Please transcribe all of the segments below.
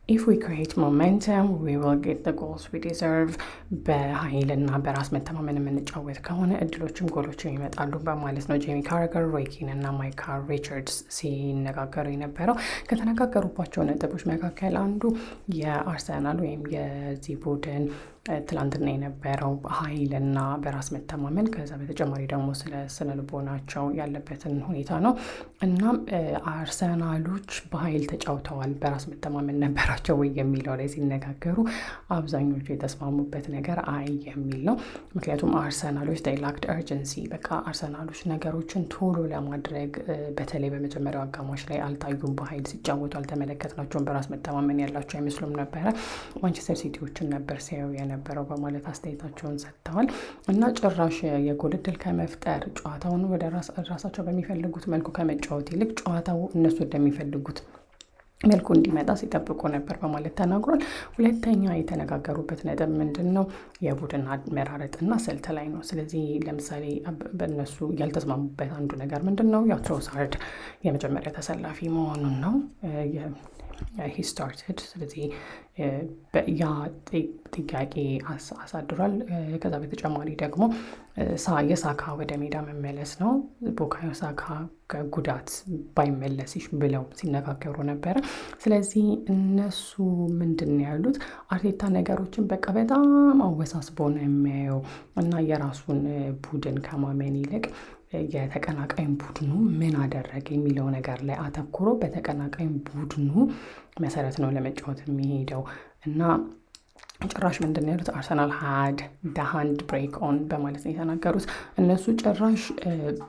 ኢፍ ዊ ክሬት ሞሜንተም ዊ ዊል ጌት ዘ ጎልስ ዊ ዲዘርቭ። በኃይልና በራስ መተማመን የምንጫወት ከሆነ እድሎችም ጎሎችም ይመጣሉ በማለት ነው ጄሚ ካራገር፣ ሮይ ኪን እና ማይካ ሪቻርድስ ሲነጋገሩ የነበረው። ከተነጋገሩባቸው ነጥቦች መካከል አንዱ የአርሰናል ወይም የዚህ ቡድን ትላንትና የነበረው ኃይልና በራስ መተማመን፣ ከዛ በተጨማሪ ደግሞ ስለ ስነ ልቦናቸው ያለበትን ሁኔታ ነው። እናም አርሰናሎች በኃይል ተጫውተዋል፣ በራስ መተማመን ነበራቸው ወይ የሚለው ላይ ሲነጋገሩ አብዛኞቹ የተስማሙበት ነገር አይ የሚል ነው። ምክንያቱም አርሰናሎች ላክድ እርጀንሲ፣ በቃ አርሰናሎች ነገሮችን ቶሎ ለማድረግ በተለይ በመጀመሪያው አጋማሽ ላይ አልታዩም። በኃይል ሲጫወቱ አልተመለከትናቸውም። በራስ መተማመን ያላቸው አይመስሉም ነበረ። ማንቸስተር ሲቲዎችን ነበር ሲያዩ ነበረው በማለት አስተያየታቸውን ሰጥተዋል። እና ጭራሽ የጎል ዕድል ከመፍጠር ጨዋታውን ወደ ራሳቸው በሚፈልጉት መልኩ ከመጫወት ይልቅ ጨዋታው እነሱ እንደሚፈልጉት መልኩ እንዲመጣ ሲጠብቁ ነበር በማለት ተናግሯል። ሁለተኛ የተነጋገሩበት ነጥብ ምንድን ነው? የቡድን አመራረጥና ስልት ላይ ነው። ስለዚህ ለምሳሌ በእነሱ ያልተስማሙበት አንዱ ነገር ምንድን ነው? ያው ትሮሳርድ የመጀመሪያ ተሰላፊ መሆኑን ነው ሂ ስታርትድ። ስለዚህ ያ ጥያቄ አሳድሯል። ከዛ በተጨማሪ ደግሞ የሳካ ወደ ሜዳ መመለስ ነው። ቡካዮ ሳካ ከጉዳት ባይመለስሽ ብለው ሲነጋገሩ ነበረ። ስለዚህ እነሱ ምንድን ነው ያሉት? አርቴታ ነገሮችን በቃ በጣም አወሳስቦ ነው የሚያየው እና የራሱን ቡድን ከማመን ይልቅ የተቀናቃኝ ቡድኑ ምን አደረገ የሚለው ነገር ላይ አተኩሮ በተቀናቃኝ ቡድኑ መሰረት ነው ለመጫወት የሚሄደው እና ጭራሽ ምንድን ነው ያሉት? አርሰናል ሃድ ደ ሃንድ ብሬክ ኦን በማለት ነው የተናገሩት። እነሱ ጭራሽ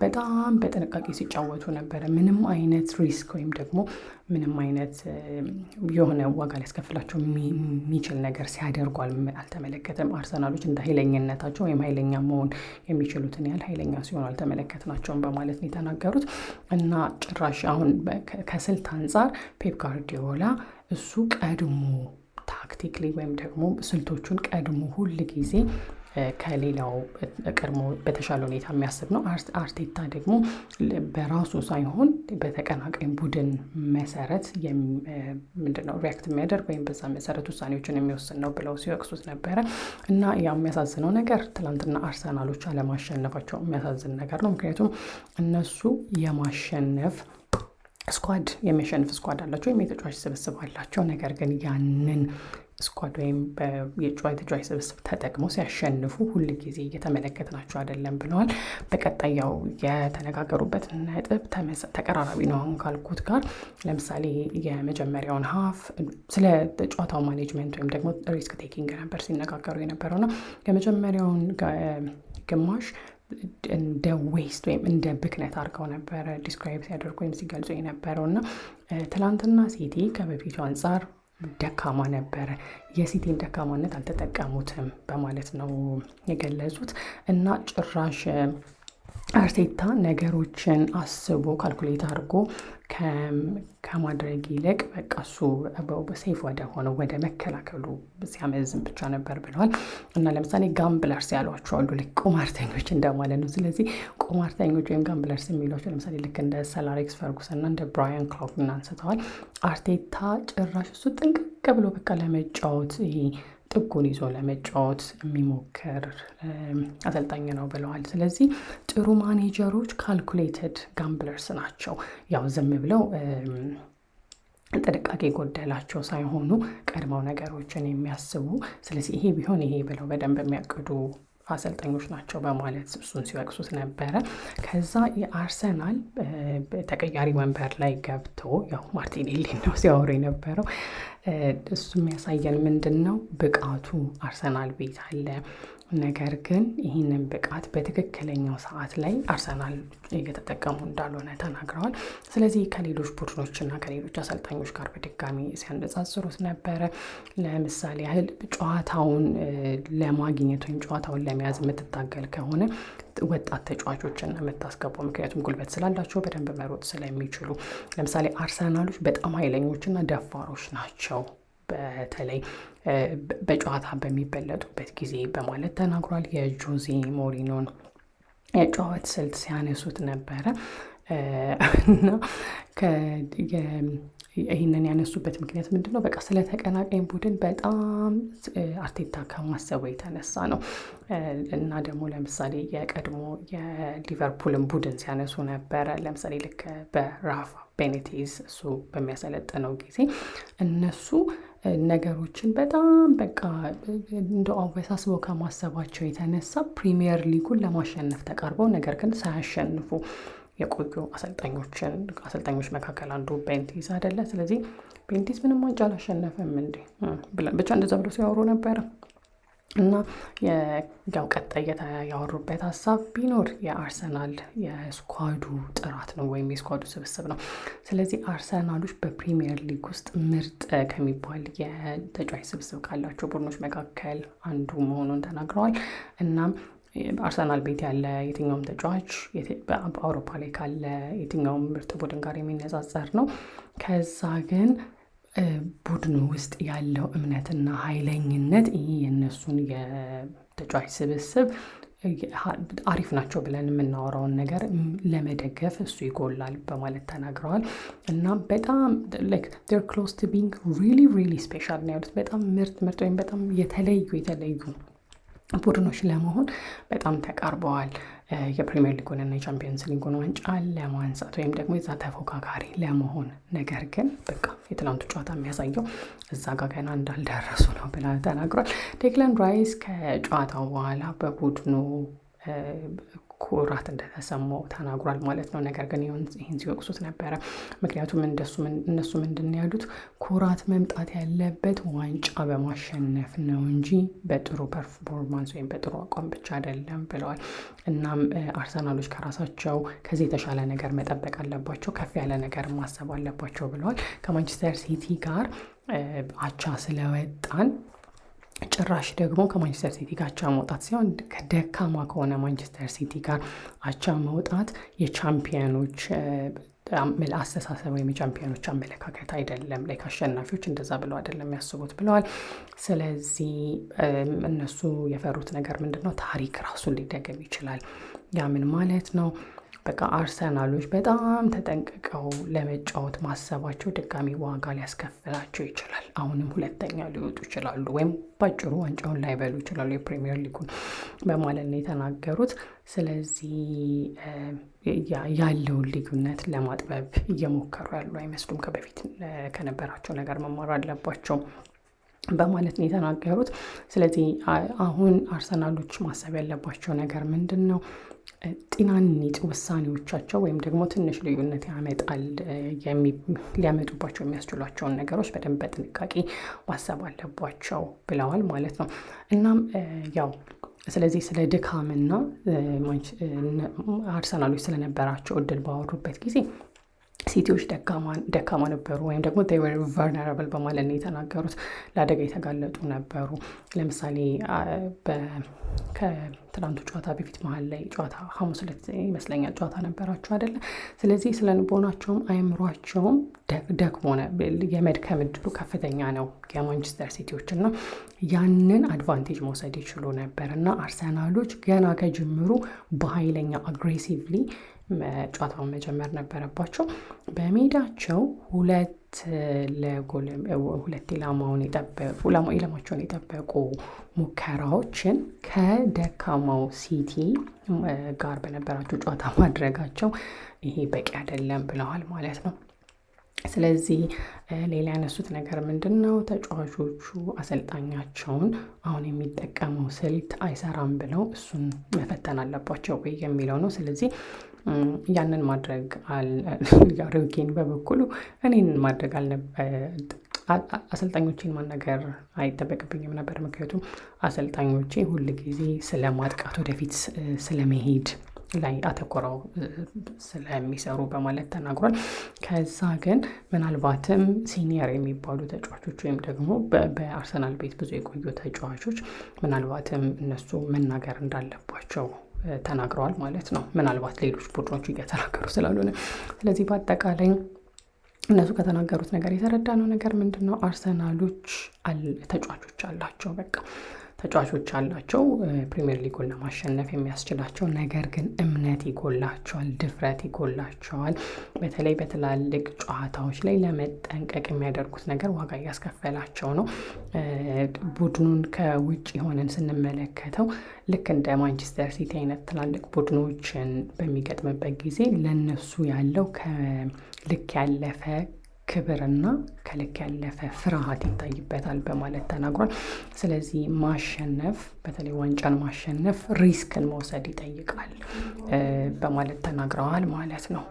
በጣም በጥንቃቄ ሲጫወቱ ነበረ። ምንም አይነት ሪስክ ወይም ደግሞ ምንም አይነት የሆነ ዋጋ ሊያስከፍላቸው የሚችል ነገር ሲያደርጉ አልተመለከተም። አርሰናሎች እንደ ኃይለኝነታቸው ወይም ኃይለኛ መሆን የሚችሉትን ያህል ኃይለኛ ሲሆኑ አልተመለከትናቸውም በማለት ነው የተናገሩት። እና ጭራሽ አሁን ከስልት አንጻር ፔፕ ጋርዲዮላ እሱ ቀድሞ ታክቲክሊ ወይም ደግሞ ስልቶቹን ቀድሞ ሁል ጊዜ ከሌላው ቀድሞ በተሻለ ሁኔታ የሚያስብ ነው። አርቴታ ደግሞ በራሱ ሳይሆን በተቀናቃኝ ቡድን መሰረት ምንድነው ሪያክት የሚያደርግ ወይም በዛ መሰረት ውሳኔዎችን የሚወስን ነው ብለው ሲወቅሱት ነበረ። እና ያ የሚያሳዝነው ነገር ትናንትና አርሰናሎች አለማሸነፋቸው የሚያሳዝን ነገር ነው። ምክንያቱም እነሱ የማሸነፍ ስኳድ የሚያሸንፍ ስኳድ አላቸው ወይም የተጫዋች ስብስብ አላቸው። ነገር ግን ያንን ስኳድ ወይም የተጫዋች ስብስብ ተጠቅመው ሲያሸንፉ ሁል ጊዜ እየተመለከትናቸው አይደለም ብለዋል። በቀጣያው የተነጋገሩበት ነጥብ ተቀራራቢ ነው አሁን ካልኩት ጋር። ለምሳሌ የመጀመሪያውን ሀፍ ስለ ጨዋታው ማኔጅመንት ወይም ደግሞ ሪስክ ቴኪንግ ነበር ሲነጋገሩ የነበረው ነው። የመጀመሪያውን ግማሽ እንደ ዌስት ወይም እንደ ብክነት አድርገው ነበረ ዲስክራይብ ሲያደርጉ ወይም ሲገልጹ የነበረው እና ትላንትና ሲቲ ከበፊቱ አንጻር ደካማ ነበረ። የሲቲን ደካማነት አልተጠቀሙትም በማለት ነው የገለጹት። እና ጭራሽ አርቴታ ነገሮችን አስቦ ካልኩሌት አድርጎ ከማድረግ ይልቅ በቃ እሱ ሴፍ ወደ ሆነው ወደ መከላከሉ ሲያመዝን ብቻ ነበር ብለዋል። እና ለምሳሌ ጋምብለርስ ያሏቸው አሉ፣ ልክ ቁማርተኞች እንደማለት ነው። ስለዚህ ቁማርተኞች ወይም ጋምብለርስ የሚሏቸው ለምሳሌ ልክ እንደ ሰር አሌክስ ፈርጉሰን እና እንደ ብራያን ክሎፕን አንስተዋል። አርቴታ ጭራሽ እሱ ጥንቅቅ ብሎ በቃ ለመጫወት ይሄ ጥጉን ይዞ ለመጫወት የሚሞክር አሰልጣኝ ነው ብለዋል። ስለዚህ ጥሩ ማኔጀሮች ካልኩሌትድ ጋምብለርስ ናቸው። ያው ዝም ብለው ጥንቃቄ ጎደላቸው ሳይሆኑ ቀድመው ነገሮችን የሚያስቡ፣ ስለዚህ ይሄ ቢሆን ይሄ ብለው በደንብ የሚያቅዱ አሰልጣኞች ናቸው በማለት እሱን ሲወቅሱት ነበረ። ከዛ የአርሰናል ተቀያሪ ወንበር ላይ ገብቶ ያው ማርቲኔሊ ነው ሲያወሩ የነበረው። እሱ የሚያሳየን ምንድን ነው? ብቃቱ አርሰናል ቤት አለ። ነገር ግን ይህንን ብቃት በትክክለኛው ሰዓት ላይ አርሰናል እየተጠቀሙ እንዳልሆነ ተናግረዋል። ስለዚህ ከሌሎች ቡድኖችና ከሌሎች አሰልጣኞች ጋር በድጋሚ ሲያነጻጽሩት ነበረ። ለምሳሌ ያህል ጨዋታውን ለማግኘት ወይም ጨዋታውን ለመያዝ የምትታገል ከሆነ ወጣት ተጫዋቾችን የምታስገባው፣ ምክንያቱም ጉልበት ስላላቸው በደንብ መሮጥ ስለሚችሉ። ለምሳሌ አርሰናሎች በጣም ኃይለኞችና ደፋሮች ናቸው በተለይ በጨዋታ በሚበለጡበት ጊዜ በማለት ተናግሯል። የጆዜ ሞሪኖን የጨዋታ ስልት ሲያነሱት ነበረ እና ይህንን ያነሱበት ምክንያት ምንድን ነው? በቃ ስለ ተቀናቃኝ ቡድን በጣም አርቴታ ከማሰቡ የተነሳ ነው። እና ደግሞ ለምሳሌ የቀድሞ የሊቨርፑልን ቡድን ሲያነሱ ነበረ። ለምሳሌ ልክ በራፋ ቤኒቴዝ እሱ በሚያሰለጥነው ጊዜ እነሱ ነገሮችን በጣም በቃ እንደ አወሳስበው ከማሰባቸው የተነሳ ፕሪሚየር ሊጉን ለማሸነፍ ተቃርበው ነገር ግን ሳያሸንፉ የቆዩ አሰልጣኞች መካከል አንዱ ቤንቲዝ አይደለ? ስለዚህ ቤንቲዝ ምንም ዋንጫ አላሸነፈም እንዴ ብቻ እንደዛ ብሎ ሲያወሩ ነበረ። እና ያው ቀጣይ ያወሩበት ሀሳብ ቢኖር የአርሰናል የስኳዱ ጥራት ነው ወይም የስኳዱ ስብስብ ነው። ስለዚህ አርሰናሎች በፕሪሚየር ሊግ ውስጥ ምርጥ ከሚባል የተጫዋች ስብስብ ካላቸው ቡድኖች መካከል አንዱ መሆኑን ተናግረዋል። እናም አርሰናል ቤት ያለ የትኛውም ተጫዋች በአውሮፓ ላይ ካለ የትኛውም ምርጥ ቡድን ጋር የሚነጻጸር ነው። ከዛ ግን ቡድኑ ውስጥ ያለው እምነትና ኃይለኝነት ይህ የእነሱን የተጫዋች ስብስብ አሪፍ ናቸው ብለን የምናወራውን ነገር ለመደገፍ እሱ ይጎላል በማለት ተናግረዋል። እና በጣም ር ክሎስ ቱ ቢንግ ሪሊ ስፔሻል ነው ያሉት። በጣም ምርጥ ወይም በጣም የተለዩ ቡድኖች ለመሆን በጣም ተቃርበዋል። የፕሪሚየር ሊጉንና የቻምፒየንስ ሊጉን ዋንጫ ለማንሳት ወይም ደግሞ የዛ ተፎካካሪ ለመሆን። ነገር ግን በቃ የትላንቱ ጨዋታ የሚያሳየው እዛ ጋር ገና እንዳልደረሱ ነው ብላ ተናግሯል። ዴክላን ራይስ ከጨዋታው በኋላ በቡድኑ ኩራት እንደተሰማው ተናግሯል ማለት ነው። ነገር ግን ይህን ሲወቅሱት ነበረ። ምክንያቱም እነሱ ምንድን ያሉት ኩራት መምጣት ያለበት ዋንጫ በማሸነፍ ነው እንጂ በጥሩ ፐርፎርማንስ ወይም በጥሩ አቋም ብቻ አይደለም ብለዋል። እናም አርሰናሎች ከራሳቸው ከዚህ የተሻለ ነገር መጠበቅ አለባቸው፣ ከፍ ያለ ነገር ማሰብ አለባቸው ብለዋል። ከማንቸስተር ሲቲ ጋር አቻ ስለወጣን ጭራሽ ደግሞ ከማንቸስተር ሲቲ ጋር አቻ መውጣት ሲሆን ከደካማ ከሆነ ማንቸስተር ሲቲ ጋር አቻ መውጣት የቻምፒየኖች አስተሳሰብ ወይም የቻምፒየኖች አመለካከት አይደለም። ላይ አሸናፊዎች እንደዛ ብለው አይደለም ያስቡት ብለዋል። ስለዚህ እነሱ የፈሩት ነገር ምንድን ነው? ታሪክ ራሱን ሊደገም ይችላል። ያ ምን ማለት ነው? በቃ አርሰናሎች በጣም ተጠንቅቀው ለመጫወት ማሰባቸው ድጋሚ ዋጋ ሊያስከፍላቸው ይችላል። አሁንም ሁለተኛ ሊወጡ ይችላሉ፣ ወይም ባጭሩ ዋንጫውን ላይበሉ ይችላሉ የፕሪሚየር ሊጉን በማለት ነው የተናገሩት። ስለዚህ ያለውን ልዩነት ለማጥበብ እየሞከሩ ያሉ አይመስሉም። ከበፊት ከነበራቸው ነገር መማር አለባቸው በማለት ነው የተናገሩት። ስለዚህ አሁን አርሰናሎች ማሰብ ያለባቸው ነገር ምንድን ነው? ጤናኒት ውሳኔዎቻቸው ወይም ደግሞ ትንሽ ልዩነት ያመጣል ሊያመጡባቸው የሚያስችሏቸውን ነገሮች በደንብ በጥንቃቄ ማሰብ አለባቸው ብለዋል ማለት ነው። እናም ያው ስለዚህ ስለ ድካምና አርሰናሎች ስለነበራቸው እድል ባወሩበት ጊዜ ሲቲዎች ደካማ ነበሩ ወይም ደግሞ they were vulnerable በማለት ነው የተናገሩት። ለአደጋ የተጋለጡ ነበሩ። ለምሳሌ ከትናንቱ ጨዋታ በፊት መሀል ላይ ጨዋታ ሐሙስ ዕለት ይመስለኛል ጨዋታ ነበራቸው አይደለ? ስለዚህ ስለ ልቦናቸውም አእምሯቸውም ደክሞ የመድከም እድሉ ከፍተኛ ነው የማንቸስተር ሲቲዎች እና ያንን አድቫንቴጅ መውሰድ ይችሉ ነበር እና አርሰናሎች ገና ከጅምሩ በኃይለኛ አግሬሲቭሊ ጨዋታውን መጀመር ነበረባቸው። በሜዳቸው ሁለት ኢላማቸውን የጠበቁ ሙከራዎችን ከደካማው ሲቲ ጋር በነበራቸው ጨዋታ ማድረጋቸው ይሄ በቂ አይደለም ብለዋል ማለት ነው። ስለዚህ ሌላ ያነሱት ነገር ምንድን ነው? ተጫዋቾቹ አሰልጣኛቸውን አሁን የሚጠቀመው ስልት አይሰራም ብለው እሱን መፈተን አለባቸው ወይ የሚለው ነው። ስለዚህ ያንን ማድረግ ሮጌን በበኩሉ እኔን ማድረግ አሰልጣኞቼን ማናገር አይጠበቅብኝም ነበር። ምክንያቱም አሰልጣኞቼ ሁል ጊዜ ስለ ማጥቃት ወደፊት ስለመሄድ ላይ አተኮረው ስለሚሰሩ በማለት ተናግሯል። ከዛ ግን ምናልባትም ሲኒየር የሚባሉ ተጫዋቾች ወይም ደግሞ በአርሰናል ቤት ብዙ የቆዩ ተጫዋቾች ምናልባትም እነሱ መናገር እንዳለባቸው ተናግረዋል ማለት ነው። ምናልባት ሌሎች ቡድኖች እየተናገሩ ስላልሆነ። ስለዚህ በአጠቃላይ እነሱ ከተናገሩት ነገር የተረዳነው ነገር ምንድን ነው? አርሰናሎች ተጫዋቾች አላቸው። በቃ ተጫዋቾች አላቸው ፕሪሚየር ሊጉን ለማሸነፍ የሚያስችላቸው። ነገር ግን እምነት ይጎላቸዋል፣ ድፍረት ይጎላቸዋል። በተለይ በትላልቅ ጨዋታዎች ላይ ለመጠንቀቅ የሚያደርጉት ነገር ዋጋ እያስከፈላቸው ነው። ቡድኑን ከውጭ ሆነን ስንመለከተው ልክ እንደ ማንቸስተር ሲቲ አይነት ትላልቅ ቡድኖችን በሚገጥምበት ጊዜ ለነሱ ያለው ከልክ ያለፈ ክብርና ከልክ ያለፈ ፍርሃት ይታይበታል በማለት ተናግሯል። ስለዚህ ማሸነፍ በተለይ ዋንጫን ማሸነፍ ሪስክን መውሰድ ይጠይቃል በማለት ተናግረዋል ማለት ነው።